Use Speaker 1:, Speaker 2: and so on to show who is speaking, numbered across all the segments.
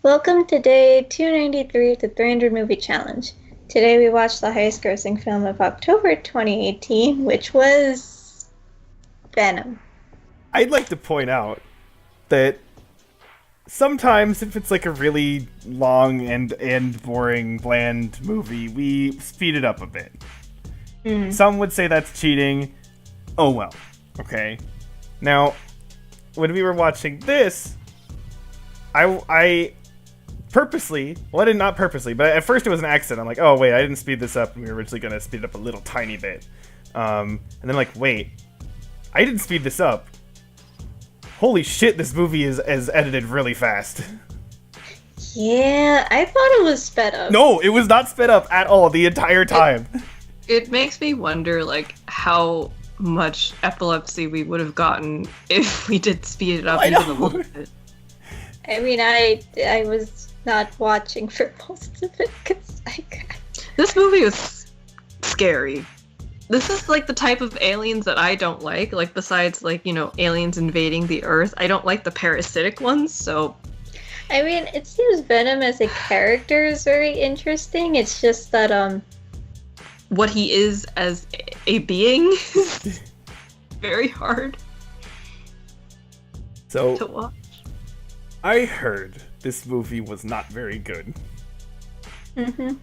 Speaker 1: Welcome to day 293 of the 300 Movie Challenge. Today we watched the highest grossing film of October 2018, which was Venom.
Speaker 2: I'd like to point out that sometimes if it's like a really long and boring, bland movie, we speed it up a bit. Some would say that's cheating. Oh well. Okay. Now, when we were watching this, I purposely, well, I did not purposely, but at first it was an accident. I'm like, oh wait, I didn't speed this up. We were originally going to speed it up a little tiny bit. And then like, wait, I didn't speed this up. Holy shit, this movie is edited really fast.
Speaker 1: Yeah, I thought it was sped up.
Speaker 2: No, it was not sped up at all the entire time.
Speaker 3: It makes me wonder, like, how much epilepsy we would have gotten if we did speed it up
Speaker 2: I
Speaker 3: even
Speaker 2: know.
Speaker 3: a little bit.
Speaker 1: I mean, I was not watching for most of it because
Speaker 3: This movie was scary. This is, like, the type of aliens that I don't like, besides, like, you know, aliens invading the Earth. I don't like the parasitic ones, so...
Speaker 1: I mean, it seems Venom as a character is very interesting. It's just that,
Speaker 3: What he is as a being is very hard to
Speaker 2: So,
Speaker 3: watch.
Speaker 2: I heard this movie was not very good.
Speaker 1: mhm.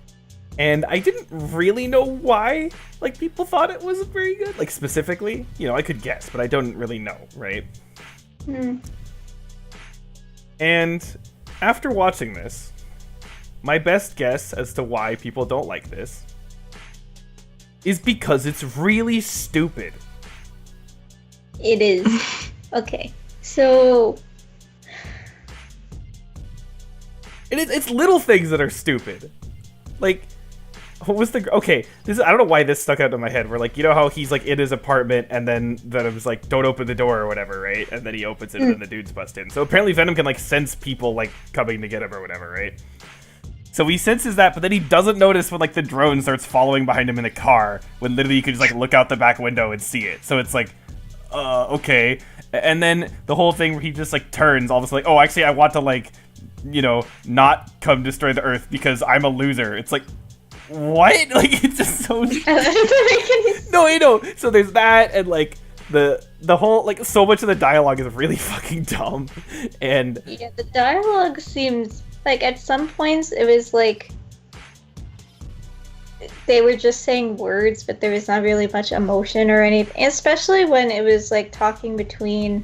Speaker 2: And I didn't really know why, like, people thought it wasn't very good. Like, specifically, you know, I could guess, but I don't really know, right? And after watching this, my best guess as to why people don't like this is because it's really stupid.
Speaker 1: It is. Okay, so
Speaker 2: It's little things that are stupid. Like, what was the... Okay, I don't know why this stuck out in my head. Where, like, you know how he's, like, in his apartment, and then Venom's like, don't open the door or whatever, right? And then he opens it, and then the dudes bust in. So apparently Venom can, like, sense people, like, coming to get him or whatever, right? So he senses that, but then he doesn't notice when, like, the drone starts following behind him in a car, when literally you can just, like, look out the back window and see it. So it's like, okay. And then the whole thing where he just, like, turns, all of a sudden, like, oh, actually, I want to, like, you know, not come destroy the Earth because I'm a loser. It's like, what? Like, it's just so...
Speaker 1: that doesn't make any sense.
Speaker 2: No, I know. So there's that, and, like, the whole, like, so much of the dialogue is really fucking dumb. And
Speaker 1: Yeah, the dialogue seems like at some points it was like they were just saying words, but there was not really much emotion or anything. Especially when it was like talking between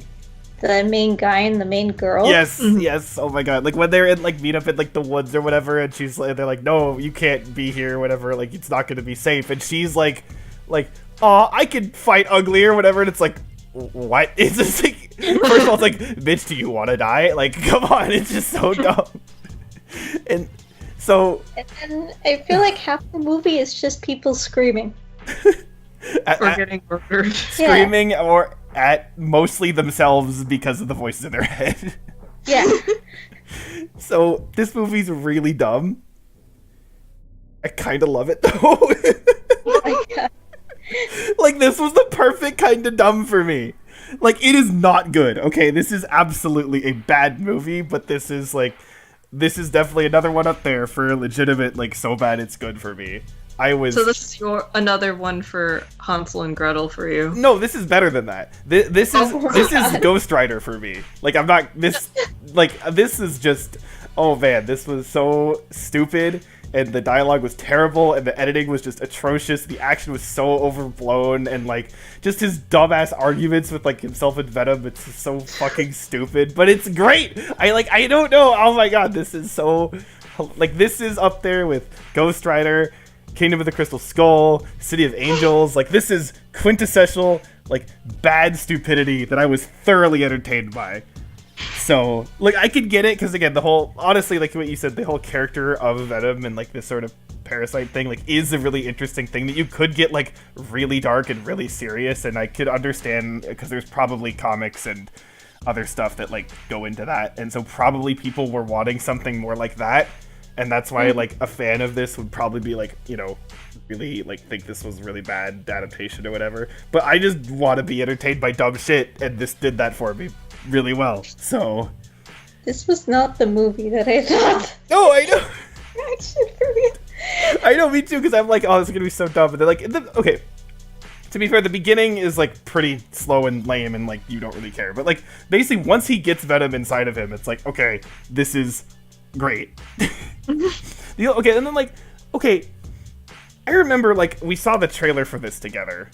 Speaker 1: the main guy and the main girl.
Speaker 2: yes, yes, oh my god. Like, when they're in, like, meet up in, like, the woods or whatever, and she's like, they're like, no, you can't be here or whatever, like, it's not gonna be safe. And she's like, aw, I can fight ugly or whatever, and it's like, what? It's just like, first of all, it's like, bitch, do you want to die? Like, come on, it's just so dumb. And so...
Speaker 1: And then I feel like half the movie is just people screaming.
Speaker 3: Or getting murdered.
Speaker 2: Screaming or at mostly themselves because of the voices in their head.
Speaker 1: Yeah.
Speaker 2: So this movie's really dumb. I kind of love it though.
Speaker 1: Oh my god.
Speaker 2: Like, this was the perfect kind of dumb for me. Like, it is not good. Okay, this is absolutely a bad movie, but this is definitely another one up there for legitimate, like, so bad it's good for me.
Speaker 3: So this is another one for Hansel and Gretel for you.
Speaker 2: No, this is better than that. This is
Speaker 1: Oh my
Speaker 2: this is
Speaker 1: God.
Speaker 2: Ghost Rider for me. Like, I'm not this this is just, oh man, this was so stupid, and the dialogue was terrible, and the editing was just atrocious. The action was so overblown, and, like, just his dumbass arguments with, like, himself and Venom. It's just so fucking stupid, but it's great. I don't know. Oh my god, this is so, like, this is up there with Ghost Rider, Kingdom of the Crystal Skull, City of Angels. Like, this is quintessential, like, bad stupidity that I was thoroughly entertained by. So, like, I could get it, because, again, the whole, honestly, like what you said, the whole character of Venom and, like, this sort of parasite thing, like, is a really interesting thing that you could get, like, really dark and really serious, and I could understand, because there's probably comics and other stuff that, like, go into that, and so probably people were wanting something more like that. And that's why, like, a fan of this would probably be, like, you know, really, like, think this was really bad adaptation or whatever. But I just want to be entertained by dumb shit, and this did that for me really well. So,
Speaker 1: This was not the movie that I thought.
Speaker 2: No, I know.
Speaker 1: Action for me.
Speaker 2: I know, me too, because I'm like, oh, this is gonna be so dumb. But they're like, okay. To be fair, the beginning is like pretty slow and lame, and like you don't really care. But like basically, once he gets Venom inside of him, it's like, okay, this is great. Okay, and then like, okay, I remember like we saw the trailer for this together,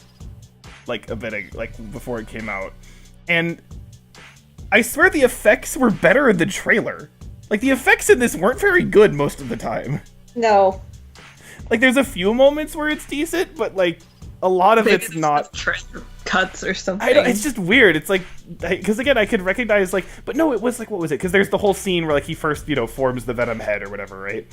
Speaker 2: like a bit like before it came out, and I swear the effects were better in the trailer. Like the effects in this weren't very good most of the time.
Speaker 1: No.
Speaker 2: Like there's a few moments where it's decent, but like a lot of
Speaker 3: Maybe
Speaker 2: it's not.
Speaker 3: trailer cuts or something.
Speaker 2: I don't, it's just weird. It's like, because again, I could recognize like, but no, it was like, what was it? Because there's the whole scene where like he first, forms the Venom head or whatever, right?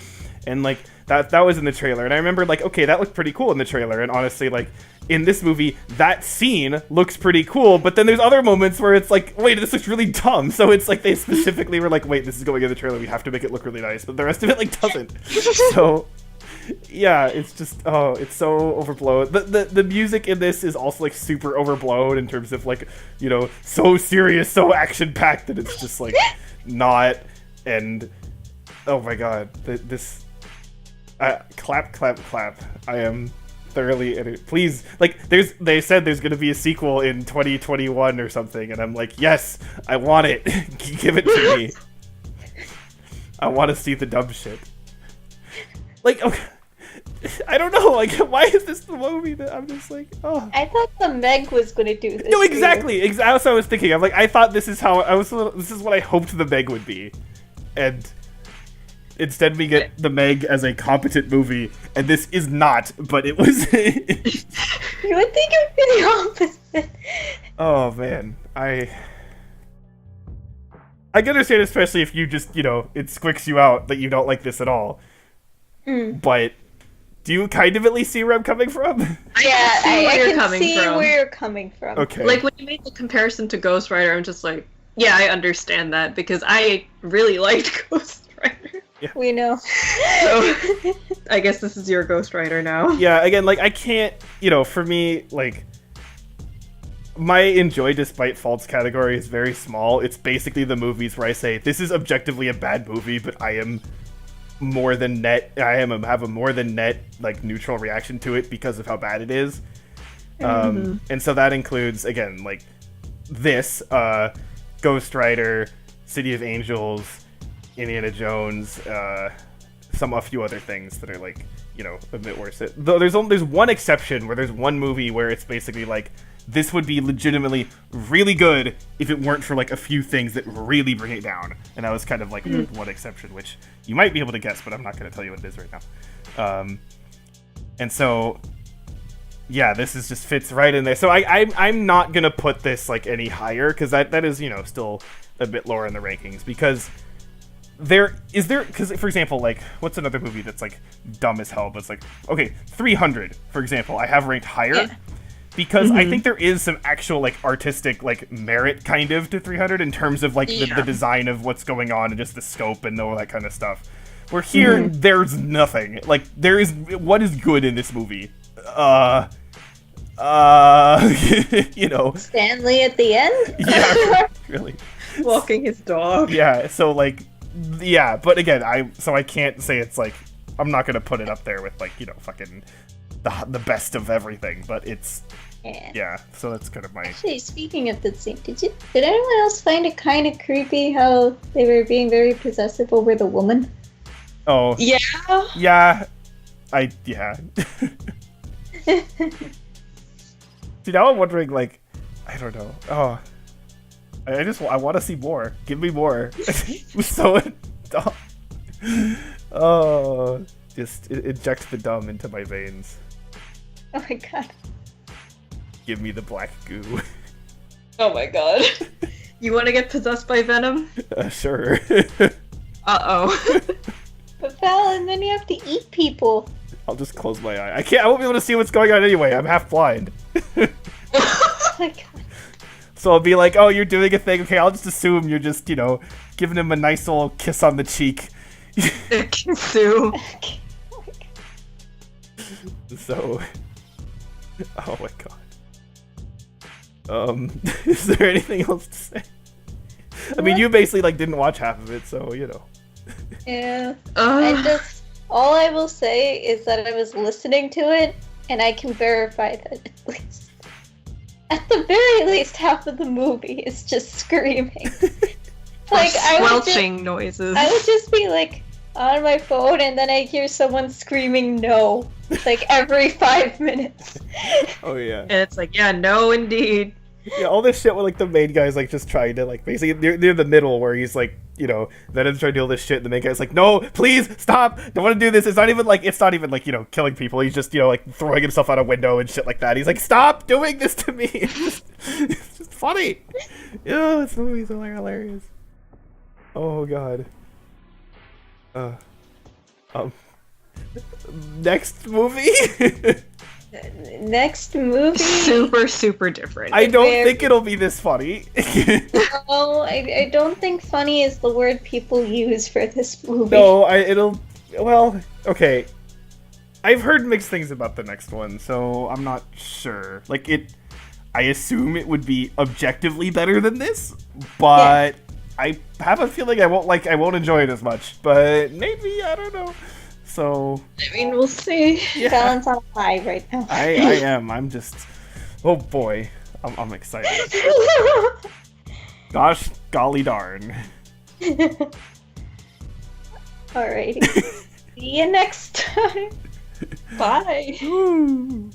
Speaker 2: And like that was in the trailer, and I remember like, okay, that looked pretty cool in the trailer, and honestly, like in this movie, that scene looks pretty cool, but then there's other moments where it's like, wait, this looks really dumb. So it's like they specifically were like, wait, this is going in the trailer, we have to make it look really nice, but the rest of it like doesn't. So. Yeah, it's just it's so overblown. The music in this is also like super overblown in terms of like, so serious, so action packed that it's just like not. And oh my god, this clap. I am thoroughly in it. Please, like they said there's gonna be a sequel in 2021 or something, and I'm like, yes, I want it. Give it to me. I want to see the dumb shit. Like, okay, I don't know, like, why is this the movie that I'm just like, oh.
Speaker 1: I thought the Meg was going to do this.
Speaker 2: No, exactly. That's what I was thinking. I'm like, I thought this is what I hoped the Meg would be. And instead we get the Meg as a competent movie, and this is not, but it was.
Speaker 1: You would think it would be the opposite.
Speaker 2: Oh, man. I can understand, especially if you just, it squicks you out that you don't like this at all. But do you kind of at least see where I'm coming from?
Speaker 1: Yeah, I can see where you're coming from.
Speaker 2: Okay.
Speaker 3: Like when you made the comparison to Ghost Rider, I'm just like, yeah, I understand that because I really liked Ghost Rider.
Speaker 2: Yeah.
Speaker 1: We know.
Speaker 3: So I guess this is your Ghost Rider now.
Speaker 2: Yeah, again, like I can't, for me, like my enjoy despite faults category is very small. It's basically the movies where I say this is objectively a bad movie, but I am more than net. Have a more than net like neutral reaction to it because of how bad it is. And so that includes again like this, Ghost Rider, City of Angels, Indiana Jones, a few other things that are like a bit worse. Though there's one exception where there's one movie where it's basically like this would be legitimately really good if it weren't for like a few things that really bring it down, and that was kind of like one exception, which you might be able to guess, but I'm not going to tell you what it is right now. And so, yeah, this is just fits right in there. So I'm not going to put this like any higher because that is still a bit lower in the rankings because because for example, like what's another movie that's like dumb as hell, but it's like okay, 300 for example, I have ranked higher. Yeah. Because I think there is some actual like artistic like merit kind of to 300 in terms of like the design of what's going on and just the scope and all that kind of stuff. Where here there's nothing. Like what is good in this movie?
Speaker 1: Stanley at the end?
Speaker 2: Yeah, really.
Speaker 3: Walking his dog.
Speaker 2: Yeah, so like but again, I can't say it's like I'm not gonna put it up there with like, fucking the best of everything, but it's so that's kind of my.
Speaker 1: Actually, speaking of the scene, did anyone else find it kind of creepy how they were being very possessive over the woman?
Speaker 2: Oh
Speaker 3: yeah,
Speaker 2: See, now I'm wondering, like, I don't know. Oh, I want to see more. Give me more. It was so dumb. Oh, just inject the dumb into my veins.
Speaker 1: Oh my god.
Speaker 2: Give me the black goo.
Speaker 3: Oh my god. You want to get possessed by Venom?
Speaker 2: Sure.
Speaker 3: Uh-oh.
Speaker 1: But Val, and then you have to eat people.
Speaker 2: I'll just close my eye. I won't be able to see what's going on anyway. I'm half blind.
Speaker 1: Oh my god.
Speaker 2: So I'll be like, oh, you're doing a thing. Okay, I'll just assume you're just, giving him a nice little kiss on the cheek.
Speaker 3: Kissu.
Speaker 2: So, oh my god. Is there anything else to say? I mean, you basically like didn't watch half of it, so you know.
Speaker 1: Yeah.
Speaker 3: Ugh.
Speaker 1: All I will say is that I was listening to it, and I can verify that at the very least, half of the movie is just screaming. Like
Speaker 3: Squelching noises.
Speaker 1: I would just be like on my phone, and then I hear someone screaming "no" like every 5 minutes.
Speaker 2: Oh yeah.
Speaker 3: And it's like, yeah, no, indeed.
Speaker 2: Yeah, all this shit where like the main guy's like just trying to like basically near the middle where he's like, you know, Venom's trying to do all this shit and the main guy's like, no, please stop, don't want to do this. It's not even like you know, killing people. He's just, you know, like throwing himself out a window and shit like that. He's like, stop doing this to me. It's just funny. Yeah, this movie's so hilarious. Oh god. Next movie.
Speaker 1: Next movie.
Speaker 3: Super, super different.
Speaker 2: I don't think it'll be this funny.
Speaker 1: No, I don't think funny is the word people use for this movie.
Speaker 2: No, well, okay. I've heard mixed things about the next one, so I'm not sure. Like I assume it would be objectively better than this, but I have a feeling I won't enjoy it as much. But maybe, I don't know. So
Speaker 3: I mean, we'll see.
Speaker 2: yeah.
Speaker 1: Balance on a high right now.
Speaker 2: I am. I'm just. Oh boy, I'm excited. Gosh, golly darn.
Speaker 1: Alrighty. See you next time. Bye.
Speaker 2: Ooh.